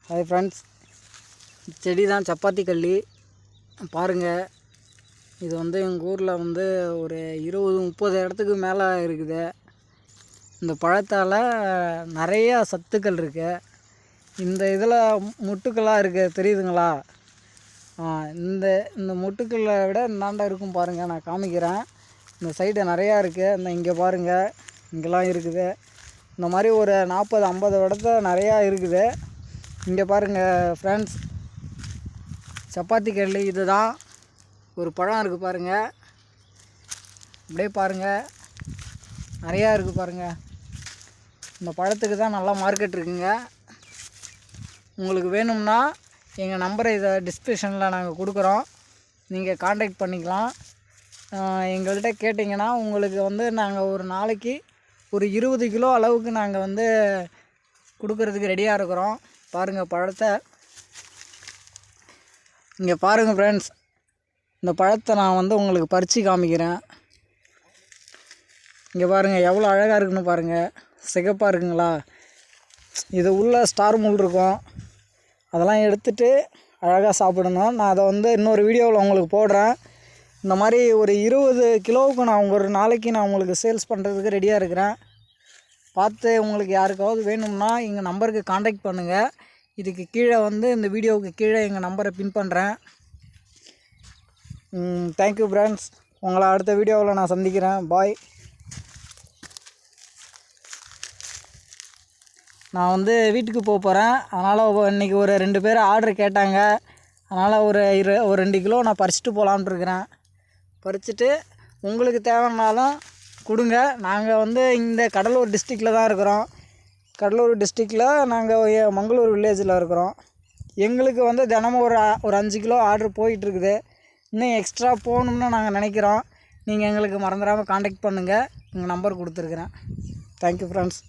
Hi friends, செடி தான் சப்பாத்தி கள்ளி. பாருங்கள், இது எங்கள் ஊரில் ஒரு 20-30 இடத்துக்கு மேலே இருக்குது. இந்த பழத்தால் நிறையா சத்துக்கள் இருக்குது. இந்த இதில் முட்டுக்களாக இருக்குது, தெரியுதுங்களா? இந்த இந்த முட்டுக்களை விட இந்தாண்டா இருக்கும் பாருங்கள், நான் காமிக்கிறேன். இந்த சைடு நிறையா இருக்குது. இந்த இங்கே பாருங்கள், இங்கெல்லாம் இருக்குது. இந்த மாதிரி ஒரு 40-50 இடத்துல நிறையா இருக்குது. இங்கே பாருங்கள் ஃப்ரெண்ட்ஸ், சப்பாத்தி கள்ளி இது தான். ஒரு பழம் இருக்குது பாருங்கள், அப்படியே பாருங்கள், நிறையா இருக்குது பாருங்கள். இந்த பழத்துக்கு தான் நல்லா மார்க்கெட் இருக்குங்க. உங்களுக்கு வேணும்னா எங்கள் நம்பரை இதை டிஸ்கிரிப்ஷனில் நாங்கள் கொடுக்குறோம், நீங்கள் காண்டாக்ட் பண்ணிக்கலாம். எங்கள்கிட்ட கேட்டிங்கன்னா உங்களுக்கு நாங்கள் ஒரு நாளைக்கு ஒரு 20 கிலோ அளவுக்கு நாங்கள் கொடுக்கறதுக்கு ரெடியாக இருக்கிறோம். பாருங்கள் பழத்தை, இங்கே பாருங்கள் ஃப்ரெண்ட்ஸ், இந்த பழத்தை நான் உங்களுக்கு பறித்து காமிக்கிறேன். இங்கே பாருங்கள் எவ்வளோ அழகாக இருக்குன்னு பாருங்கள், சிகப்பாக இருக்குங்களா? இது உள்ள ஸ்டார் முள் இருக்கும், அதெல்லாம் எடுத்துகிட்டு அழகாக சாப்பிடணும். நான் அதை இன்னொரு வீடியோவில் உங்களுக்கு போடுறேன். இந்த மாதிரி ஒரு 20 கிலோவுக்கு நான் ஒரு நாளைக்கு நான் உங்களுக்கு சேல்ஸ் பண்ணுறதுக்கு ரெடியாக இருக்கிறேன். பார்த்து உங்களுக்கு யாருக்காவது வேணும்னா எங்கள் நம்பருக்கு காண்டாக்ட் பண்ணுங்கள். இதுக்கு கீழே இந்த வீடியோவுக்கு கீழே எங்கள் நம்பரை பின் பண்ணுறேன். தேங்க்யூ ஃப்ரெண்ட்ஸ், உங்களை அடுத்த வீடியோவில் நான் சந்திக்கிறேன். பாய். நான் வீட்டுக்கு போகிறேன். அதனால் இன்றைக்கி ஒரு 2 பேர் ஆர்டர் கேட்டாங்க. அதனால் ஒரு 2 கிலோ நான் பறிச்சுட்டு போகலான்ட்டு இருக்கிறேன். பறிச்சுட்டு உங்களுக்கு தேவைன்னாலும் கொடுங்க. நாங்கள் இந்த கடலூர் டிஸ்ட்ரிக்டில் தான் இருக்கிறோம். கடலூர் டிஸ்ட்ரிக்டில் நாங்கள் மங்களூர் வில்லேஜில் இருக்கிறோம். எங்களுக்கு தினமும் ஒரு 5 கிலோ ஆர்டர் போயிட்டுருக்குது. இன்னும் எக்ஸ்ட்ரா போகணும்னு நாங்கள் நினைக்கிறோம். நீங்கள் எங்களுக்கு மறந்துடாமல் காண்டாக்ட் பண்ணுங்கள். எங்கள் நம்பர் கொடுத்துருக்குறேன். Thank you friends.